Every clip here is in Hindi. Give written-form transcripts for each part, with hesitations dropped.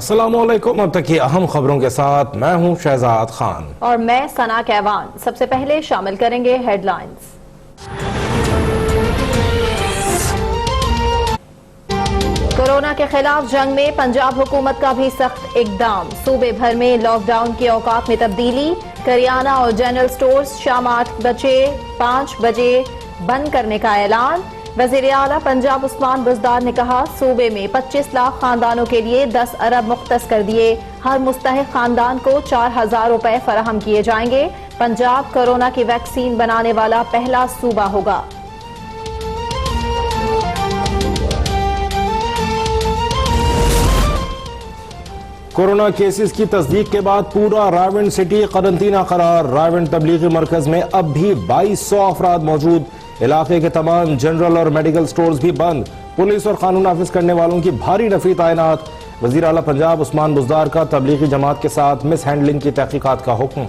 अस्सलामुअलैकुम। अब तक की अहम खबरों के साथ मैं हूं शहजाद खान और मैं सना कैवान। सबसे पहले शामिल करेंगे हेडलाइंस। कोरोना के खिलाफ जंग में पंजाब हुकूमत का भी सख्त इकदाम। सूबे भर में लॉकडाउन के औकात में तब्दीली। करियाना और जनरल स्टोर्स शाम 8 बजे 5 बजे बंद करने का ऐलान। वजीर आला पंजाब उस्मान बुज़दार ने कहा, सूबे में 25 लाख खानदानों के लिए 10 अरब मुख्तस कर दिए। हर मुस्तहिक खानदान को 4,000 रुपए फराहम किए जाएंगे। पंजाब कोरोना की वैक्सीन बनाने वाला पहला सूबा होगा। कोरोना केसेस की तस्दीक के बाद पूरा रायवंड सिटी करंतना करार। रायवंड तबलीगी मरकज में अब भी 2200 अफराद मौजूद। इलाके के तमाम जनरल और मेडिकल स्टोर्स भी बंद। पुलिस और कानून नाफिज करने वालों की भारी नफरी तैनात। वजीर आला पंजाब उस्मान बुज़दार का तबलीगी जमात के साथ मिस हैंडलिंग की तहकीकात का हुक्म।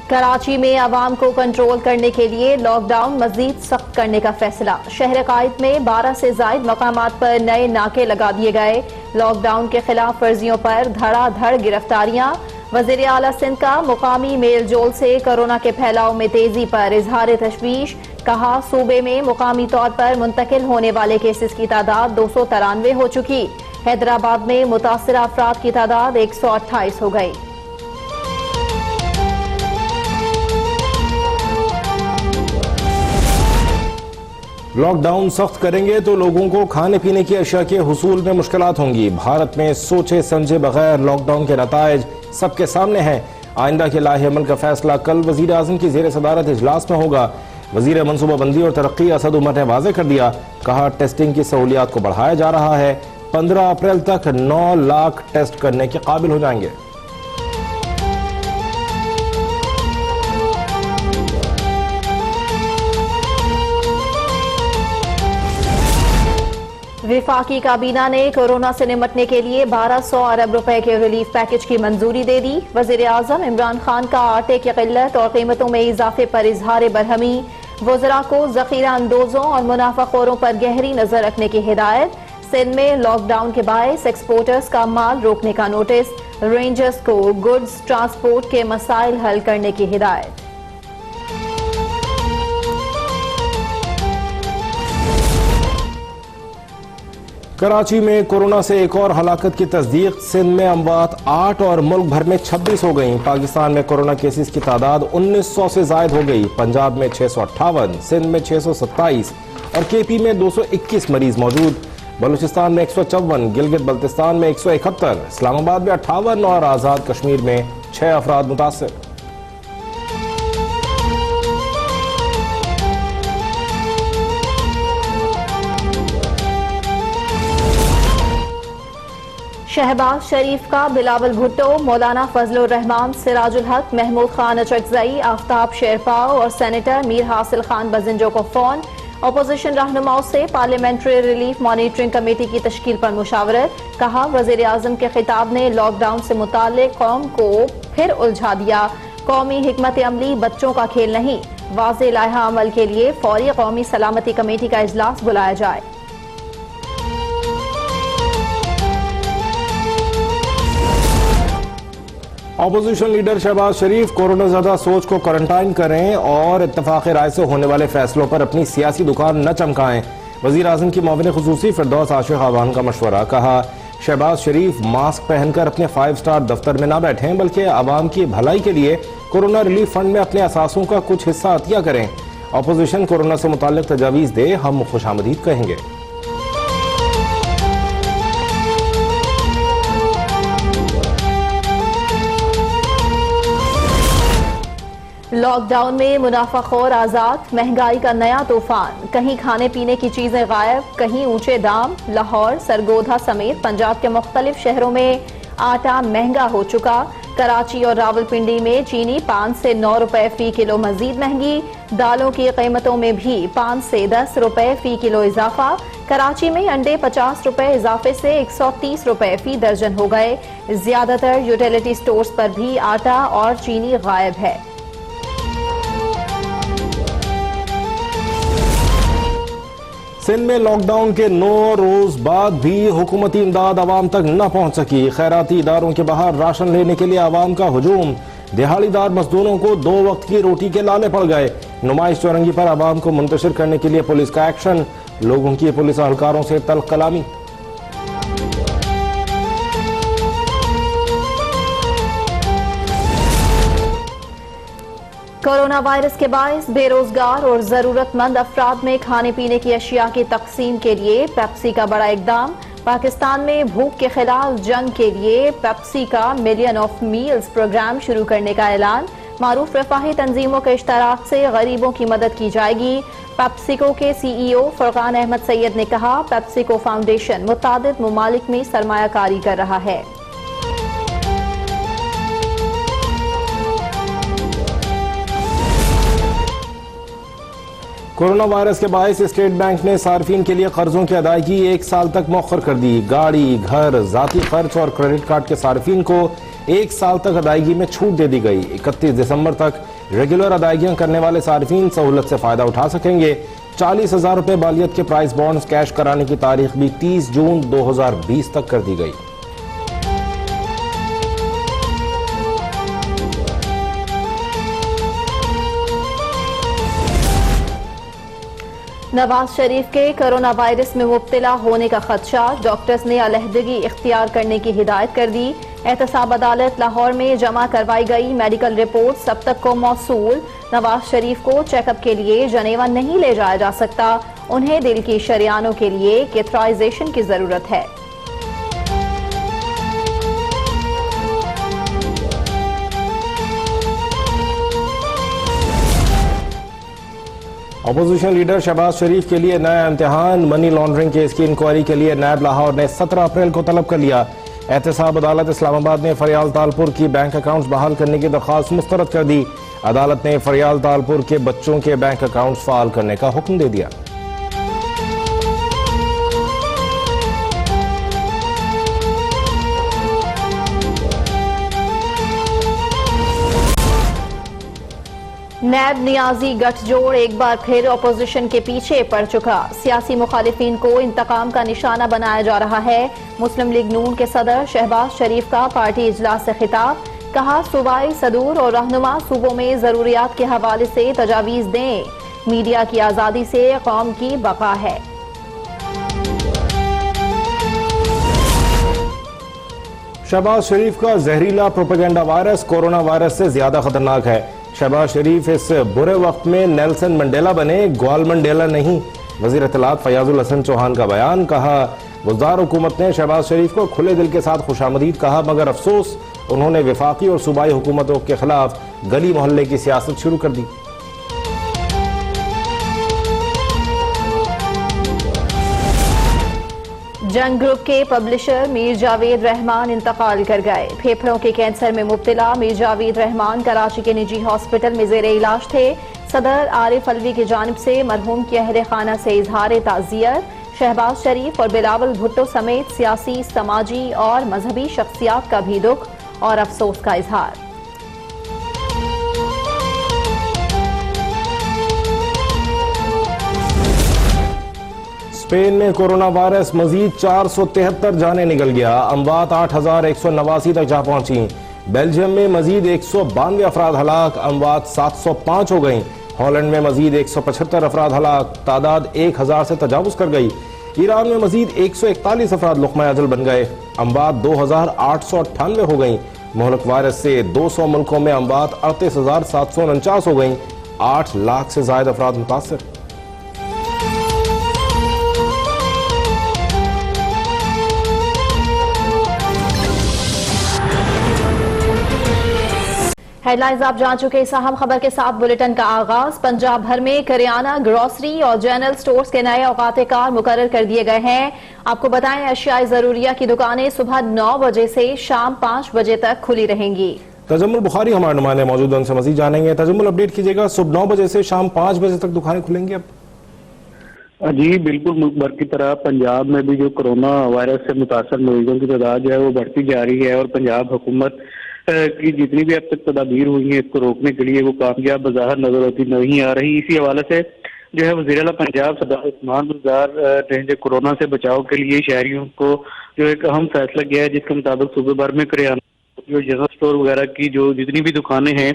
कराची में आवाम को कंट्रोल करने के लिए लॉकडाउन मजीद सख्त करने का फैसला। शहर कायद में 12 से ज्यादा मकामात पर नए नाके लगा दिए गए। लॉकडाउन के खिलाफ वर्जियों पर धड़ाधड़ गिरफ्तारियां। वजीर आला सिंध का मुकामी मेल जोल से कोरोना के फैलाव में तेजी पर इजहार तशवीश। कहा, सूबे में मुकामी तौर पर मुंतकिल होने वाले केसेस की तादाद 293 हो चुकी। हैदराबाद में मुतासिरा अफराद की तादाद 128 हो गई। लॉकडाउन सख्त करेंगे तो लोगों को खाने पीने की अशिया के हुसूल में मुश्किलात होंगी। भारत में सोचे समझे बगैर लॉकडाउन के नताइज सबके सामने हैं। आइंदा के लाहे अमल का फैसला कल वजीर आजम की जेर सदारत इजलास में होगा। वजीर मनसूबाबंदी और तरक्की असद उमर ने वाजे कर दिया। कहा, टेस्टिंग की सहूलियात को बढ़ाया जा रहा है। 15 अप्रैल तक 9 लाख टेस्ट करने के काबिल हो जाएंगे। विफाकी काबीना ने कोरोना से निपटने के लिए 1200 अरब रुपए के रिलीफ पैकेज की मंजूरी दे दी। वजीर आजम इमरान खान का आटे की किल्लत और कीमतों में इजाफे पर इजहार बरहमी। वज़रा को ज़ख़ीरा अंदोजों और मुनाफाखोरों पर गहरी नजर रखने की हिदायत। सिंध में लॉकडाउन के बायस एक्सपोर्टर्स का माल रोकने का नोटिस। रेंजर्स को गुड्स ट्रांसपोर्ट के मसाइल हल करने की हिदायत। कराची में कोरोना से एक और हलाकत की तस्दीक। सिंध में अमवात 8 और मुल्क भर में 26 हो गई। पाकिस्तान में कोरोना केसेस की तादाद 1900 से जायद हो गई। पंजाब में 658, सिंध में 627 और केपी में 221 मरीज मौजूद। बलूचिस्तान में 154, गिलगित बल्तिस्तान में 171, इस्लामाबाद में 58 और आज़ाद कश्मीर में 6 अफराद मुतासिर। शहबाज शरीफ का बिलावल भुट्टो, मौलाना फजलुर रहमान, सिराजुल हक, महमूद खान अचकजई, आफ्ताब शेरपाव और सेनेटर मीर हासिल खान बजिंजो को फोन। अपोजिशन रहनुमाओं से पार्लियामेंट्री रिलीफ मॉनिटरिंग कमेटी की तश्कील पर मुशावरत। कहा, वजीर आजम के खिताब ने लॉकडाउन से मुताल्लिक कौम को फिर उलझा दिया। कौमी हिकमत अमली बच्चों का खेल नहीं। वाज़े लाहा अमल के लिए फौरी कौमी सलामती कमेटी का इजलास बुलाया जाए। अपोजिशन लीडर शहबाज शरीफ कोरोना ज़दा सोच को क्वारंटाइन करें और इत्तफाक राय से होने वाले फैसलों पर अपनी सियासी दुकान न चमकाएं। वजीर आजम की मुआविन खुसूसी फिरदौस आशिक आवान का मशवरा। कहा, शहबाज शरीफ मास्क पहनकर अपने 5 स्टार दफ्तर में न बैठें बल्कि आवाम की भलाई के लिए कोरोना रिलीफ फंड में अपने असासों का कुछ हिस्सा अतिया करें। अपोजिशन कोरोना से मुताल्लिक तजावीज़ दे, हम खुशामदीद कहेंगे। लॉकडाउन में मुनाफाखोर आजाद, महंगाई का नया तूफान। कहीं खाने पीने की चीजें गायब, कहीं ऊंचे दाम। लाहौर, सरगोधा समेत पंजाब के मुख्तलिफ शहरों में आटा महंगा हो चुका। कराची और रावलपिंडी में चीनी 5 से 9 रुपए फी किलो मजीद महंगी। दालों की कीमतों में भी 5 से 10 रुपए फी किलो इजाफा। कराची में अंडे 50 रुपए इजाफे से 130 रुपए फी दर्जन हो गए। ज्यादातर यूटिलिटी स्टोर्स पर भी आटा और चीनी गायब है। सिंध में लॉकडाउन के 9 रोज बाद भी हुकूमती इमदाद आवाम तक न पहुंच सकी। खैराती इदारों के बाहर राशन लेने के लिए आवाम का हुजूम। दिहाड़ीदार मजदूरों को 2 वक्त की रोटी के लाले पड़ गए। नुमाइश चौरंगी पर आवाम को मुंतशिर करने के लिए पुलिस का एक्शन। लोगों की पुलिस अहलकारों से तल्ख कलामी। कोरोना वायरस के बायस बेरोजगार और जरूरतमंद अफराद में खाने पीने की अशिया की तकसीम के लिए पेप्सी का बड़ा इकदाम। पाकिस्तान में भूख के खिलाफ जंग के लिए पेप्सी का मिलियन ऑफ मील्स प्रोग्राम शुरू करने का ऐलान। मारूफ रफाही तंजीमों के इश्तराक से गरीबों की मदद की जाएगी। पेप्सिको के CEO फरकान अहमद सैयद ने कहा, पेप्सिको फाउंडेशन मुतादिद मुमालिक में सरमायाकारी कर रहा है। कोरोना वायरस के बायस स्टेट बैंक ने सार्फिन के लिए कर्जों की अदायगी 1 साल तक मौखर कर दी। गाड़ी, घर, जाती खर्च और क्रेडिट कार्ड के सार्फिन को 1 साल तक अदायगी में छूट दे दी गई। 31 दिसंबर तक रेगुलर अदायगियां करने वाले सार्फिन सहूलत से फायदा उठा सकेंगे। 40,000 रुपए बालियत के प्राइस बॉन्ड्स कैश कराने की तारीख भी 30 जून 2020 तक कर दी गई। नवाज शरीफ के कोरोना वायरस में मुब्तला होने का खदशा। डॉक्टर्स ने अलहदगी इख्तियार करने की हिदायत कर दी। एहतसाब अदालत लाहौर में जमा करवाई गई मेडिकल रिपोर्ट सब तक को मौसूल। नवाज शरीफ को चेकअप के लिए जनेवा नहीं ले जाया जा सकता। उन्हें दिल की शरियानों के लिए कैथराइजेशन की जरूरत है। अपोजिशन लीडर शहबाज शरीफ के लिए नया इम्तिहान। मनी लॉन्ड्रिंग केस की इंक्वायरी के लिए नैब लाहौर ने 17 अप्रैल को तलब कर लिया। एहतसाब अदालत इस्लामाबाद ने फरियाल तालपुर की बैंक अकाउंट्स बहाल करने की दरख्वास्त मुस्तरद कर दी। अदालत ने फरियाल तालपुर के बच्चों के बैंक अकाउंट्स फाल करने का हुक्म दे दिया। नैब नियाजी गठजोड़ एक बार फिर अपोजिशन के पीछे पड़ चुका। सियासी मुखालिफिन को इंतकाम का निशाना बनाया जा रहा है। मुस्लिम लीग नून के सदर शहबाज शरीफ का पार्टी इजलास से खिताब। कहा, सूबाई सदूर और रहनुमा सूबों में जरूरियात के हवाले से तजावीज दें। मीडिया की आजादी से कौम की बका है। शहबाज शरीफ का जहरीला प्रोपेगेंडा वायरस कोरोना वायरस से ज्यादा खतरनाक है। शहबाज शरीफ इस बुरे वक्त में नेल्सन मंडेला बने, ग्वाल मंडेला नहीं। वजीर इत्तलात फयाजुल हसन चौहान का बयान। कहा, वज़ार हुकूमत ने शहबाज शरीफ को खुले दिल के साथ खुशामदीद कहा, मगर अफसोस उन्होंने वफाकी और सूबाई हुकूमतों के खिलाफ गली मोहल्ले की सियासत शुरू कर दी। जंग ग्रुप के पब्लिशर मीर जावेद रहमान इंतकाल कर गए। फेफड़ों के कैंसर में मुब्तला मीर जावेद रहमान कराची के निजी हॉस्पिटल में जेर इलाज थे। सदर आरिफ अलवी की जानिब से मरहूम की अहले खाना से इजहार ताज़ियत। शहबाज शरीफ और बिलावल भुट्टो समेत सियासी, समाजी और मजहबी शख्सियात का भी दुख और अफसोस का इजहार। स्पेन में कोरोना वायरस मजीद 473 जाने निकल गया। अमवात 8,189 तक जा पहुंची। बेल्जियम में मजीद 192 अफराद हलाक, अमवात 705 हो गई। हॉलैंड में मजीद 175 अफराद हलाक, तादाद 1000 से तजावुज कर गई। ईरान में मजीद 141 अफराद लुक़मा अजल बन गए, अमवात 2898 हो गई। मोहलक वायरस से 200 मुल्कों में अमवात 38,749 हो गई। 8 लाख से ज्यादा अफराद मुतासर। हेडलाइंस आप जान चुके। इस अहम खबर के साथ बुलेटिन का आगाज। पंजाब भर में करियाना, ग्रोसरी और जनरल स्टोर्स के नए औकात कार मुकर्रर कर दिए गए हैं। आपको बताएं, अशियाए जरूरिया की दुकानें सुबह 9 बजे से शाम 5 बजे तक खुली रहेंगी। तजम्मुल बुखारी हमारे नुमाइंदे मौजूद, उनसे मजीद जानेंगे। तजम्मुल, अपडेट कीजिएगा, सुबह 9 बजे से शाम 5 बजे तक दुकानें खुलेंगी अब? जी बिल्कुल, मुल्क भर की तरह पंजाब में भी जो कोरोना वायरस से मुतासर मरीजों की तादाद जो है वो बढ़ती जा रही है और पंजाब हुकूमत की जितनी भी अब तक तदाबीर हुई है इसको रोकने के लिए वो कामयाब बाजार नजर होती नहीं आ रही। इसी हवाले से जो है वज़ीर आला पंजाब सरदार उस्मान बुज़दार ने जो कोरोना से बचाव के लिए शहरियों को जो एक अहम फैसला किया है, जिसके मुताबिक सूबे भर में करियाना जो जनरल स्टोर वगैरह की जो जितनी भी दुकानें हैं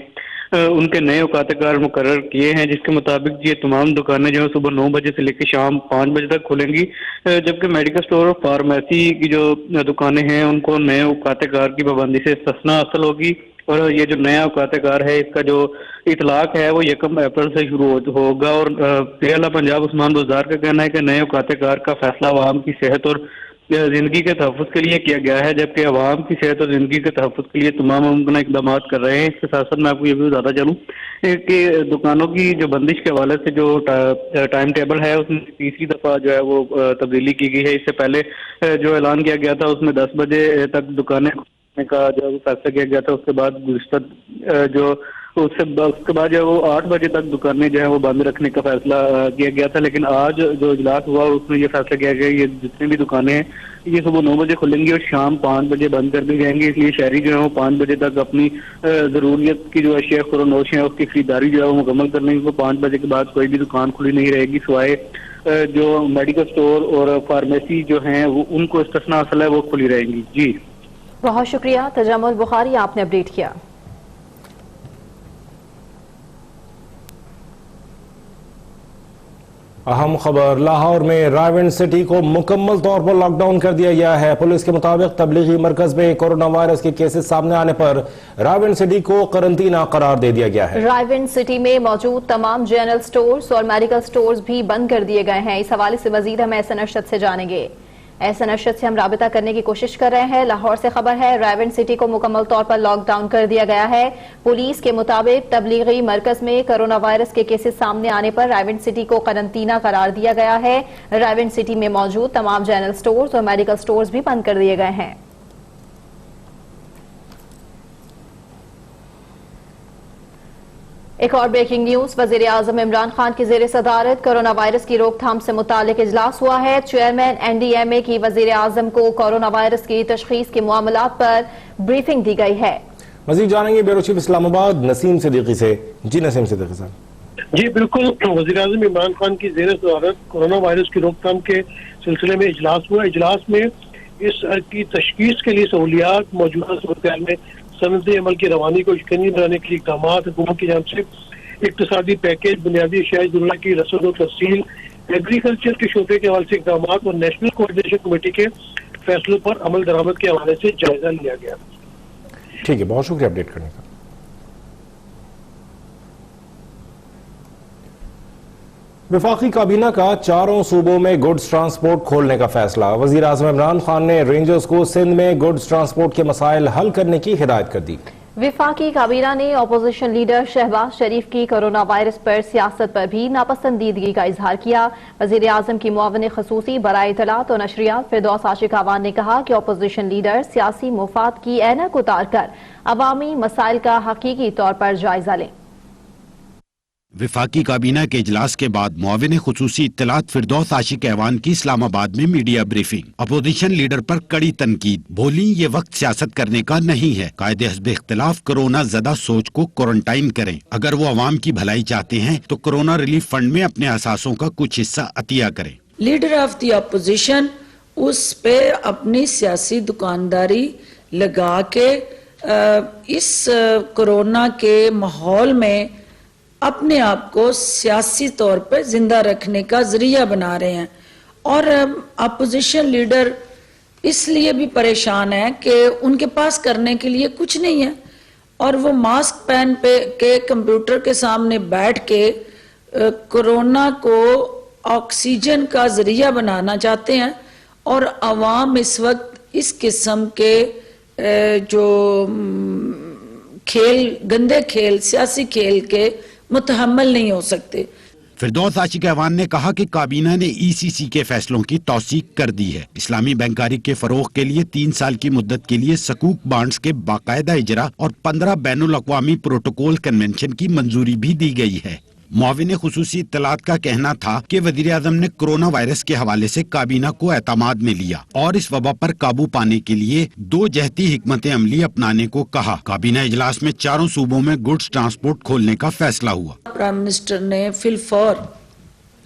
उनके नए औकात-ए-कार मुकर्रर किए हैं, जिसके मुताबिक ये तमाम दुकानें जो है सुबह 9 बजे से लेकर शाम 5 बजे तक खुलेंगी, जबकि मेडिकल स्टोर और फार्मेसी की जो दुकानें हैं उनको नए औकात-ए-कार की पाबंदी से इस्तिस्ना हासिल होगी। और ये जो नया औकात-ए-कार है इसका जो इतलाक है वो 1 अप्रैल से शुरू होगा। और वज़ीर आला पंजाब उस्मान बुज़दार का कहना है कि नए औकात-ए-कार का फैसला अवाम की सेहत और जिंदगी के तहफ़्फ़ुज़ के लिए किया गया है, जबकि अवाम की सेहत और जिंदगी के तहफ़्फ़ुज़ के लिए तमाम मुमकिन इक़दाम कर रहे हैं। इसके साथ साथ मैं आपको ये भी बताता चलूँ कि दुकानों की जो बंदिश के हवाले से जो टाइम टेबल है उसमें तीसरी दफ़ा जो है वो तब्दीली की गई है। इससे पहले जो ऐलान किया गया था उसमें 10 बजे तक दुकानें खोलने का जो फैसला किया गया था। उसके बाद गुज़िश्ता जो उसके बाद जो है वो 8 बजे तक दुकानें जो है वो बंद रखने का फैसला किया गया था, लेकिन आज जो इजलास हुआ उसमें ये फैसला किया गया ये जितनी भी दुकानें हैं ये सुबह 9 बजे खुलेंगी और शाम 5 बजे बंद कर दी जाएंगी। इसलिए शहरी जो है वो 5 बजे तक अपनी ज़रूरियत की जो अशिया खुरोनोश है उसकी खरीदारी जो है वो मुकम्मल कर लेंगे। 5 बजे के बाद कोई भी दुकान खुली नहीं रहेगी सिवाय जो मेडिकल स्टोर और फार्मेसी जो हैं वो उनको इस्तिस्ना हासिल है वो खुली रहेंगी। जी बहुत शुक्रिया तजम्मुल बुखारी, आपने अपडेट किया। अहम खबर, लाहौर में रायविंड सिटी को मुकम्मल तौर पर लॉकडाउन कर दिया गया है। पुलिस के मुताबिक तबलीगी मरकज में कोरोना वायरस के केसेस सामने आने पर रायविंड सिटी को करंतना करार दे दिया गया है। रायविंड सिटी में मौजूद तमाम जनरल स्टोर्स और मेडिकल स्टोर्स भी बंद कर दिए गए हैं। इस हवाले से मजीद हम एहसन अरशद से जानेंगे। एहसन अरशद से हम राबिता करने की कोशिश कर रहे हैं। लाहौर से खबर है, रायविंड सिटी को मुकम्मल तौर पर लॉकडाउन कर दिया गया है। पुलिस के मुताबिक तबलीगी मरकज में कोरोना वायरस के केसेस सामने आने पर रायविंड सिटी को करंतना करार दिया गया है। रायविंड सिटी में मौजूद तमाम जनरल स्टोर्स और मेडिकल स्टोर्स भी बंद कर दिए गए हैं। एक और ब्रेकिंग न्यूज, वजीर आजम इमरान खान की जेर सदारत कोरोना वायरस की रोकथाम से मुतालिक इजलास हुआ है। चेयरमैन NDMA की वजीर आजम को कोरोना वायरस की तशखीस के मामलात पर ब्रीफिंग दी गई है। मजीद जानेंगे ब्यूरो चीफ इस्लामाबाद नसीम सिद्दीकी से। जी नसीम सिद्दीकी साहब। जी बिल्कुल, वज़ीर आज़म इमरान खान की ज़ेर सदारत कोरोना वायरस की रोकथाम के सिलसिले में इजलास हुआ। इजलास में इस की तशखीस के लिए सहूलियात, मौजूदा सूरत में सनद अमल की रवानी को यकीनी बनाने के लिए इक़दाम हुकूमत की जानिब से इक़्तिसादी पैकेज, बुनियादी अशिया ज़रूरत की रसद और तफसील, एग्रीकल्चर के शोबे के हवाले से इक़दाम और नेशनल कोऑर्डिनेशन कमेटी के फैसलों पर अमल दरामद के हवाले से जायजा लिया गया। ठीक है, बहुत शुक्रिया अपडेट करने का। वफाकी काबीना का 4 सूबों में गुड्स ट्रांसपोर्ट खोलने का फैसला। वजीर आज़म इमरान खान ने रेंजर्स को सिंध में गुड्स ट्रांसपोर्ट के मसाइल हल करने की हिदायत कर दी। वफाकी काबीना ने अपोजिशन लीडर शहबाज शरीफ की कोरोना वायरस पर सियासत पर भी नापसंदीदगी का इजहार किया। वजीर आजम की मुआविन खसूसी बराए इत्तलात और नशरियात फिरदौस आशिक आवान ने कहा कि अपोजिशन लीडर सियासी मुफाद की ऐनक उतार कर अवामी मसाइल का हकीकी तौर पर जायजा लें। विफाकी काबीना के इजलास के बाद मुआविन खुसूसी इत्तलात फिरदौस आशिक ऐवान की इस्लामाबाद में मीडिया ब्रीफिंग। अपोजिशन लीडर पर कड़ी तनकीद, बोली ये वक्त सियासत करने का नहीं है। कायदे हस्ब इख्तिलाफ कोरोना ज़दा सोच को क्वारंटाइन करें। अगर वो अवाम की भलाई चाहते हैं तो कोरोना रिलीफ फंड में अपने असासों का कुछ हिस्सा अतिया करें। लीडर ऑफ द अपोजिशन उस पे अपनी सियासी दुकानदारी लगा के इस कोरोना के माहौल में अपने आप को सियासी तौर पर जिंदा रखने का जरिया बना रहे हैं। और अपोजिशन लीडर इसलिए भी परेशान है कि उनके पास करने के लिए कुछ नहीं है और वो मास्क पहन पे के कंप्यूटर के सामने बैठ के कोरोना को ऑक्सीजन का जरिया बनाना चाहते हैं। और अवाम इस वक्त इस किस्म के जो खेल, गंदे खेल, सियासी खेल के मुतहम्मल नहीं हो सकते। फिरदौस आशिक ऐवान ने कहा कि काबीना ने ECC के फैसलों की तौसीक कर दी है। इस्लामी बैंकारी के फरोग के लिए 3 साल की मुद्दत के लिए सकूक बांड्स के बाकायदा इजरा और 15 बैनुल अक़वामी प्रोटोकॉल कन्वेंशन की मंजूरी भी दी गई है। मुआविन खुसूसी इत्तलात का कहना था कि वज़ीर आज़म ने कोरोना वायरस के हवाले से काबीना को एतमाद में लिया और इस वबा पर काबू पाने के लिए 2 जहती हिकमत अमली अपनाने को कहा। काबीना इजलास में 4 सूबों में गुड्स ट्रांसपोर्ट खोलने का फैसला हुआ। प्राइम मिनिस्टर ने फिलफौर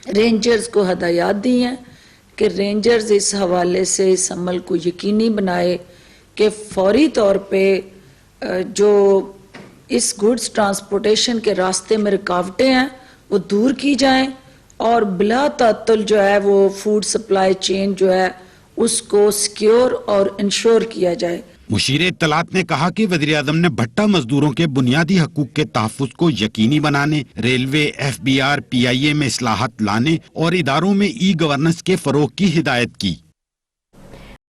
रेंजर्स को हदायत दी हैं कि रेंजर्स इस हवाले से इस अमल को यकीनी बनाए कि फौरी तौर पे जो इस गुड्स ट्रांसपोर्टेशन के रास्ते में रुकावटें हैं वो दूर की जाएं और बिला तातुल जो है वो फूड सप्लाई चेन जो है उसको सिक्योर और इंश्योर किया जाए। मुशीर इत्तलात ने कहा कि वज़ीर-ए-आज़म ने भट्टा मजदूरों के बुनियादी हकूक के तहफ़्फ़ुज़ को यकीनी बनाने, रेलवे, FBR, PIA में इस्लाहत लाने और इदारों में ई गवर्नेंस के फरोग की हिदायत की।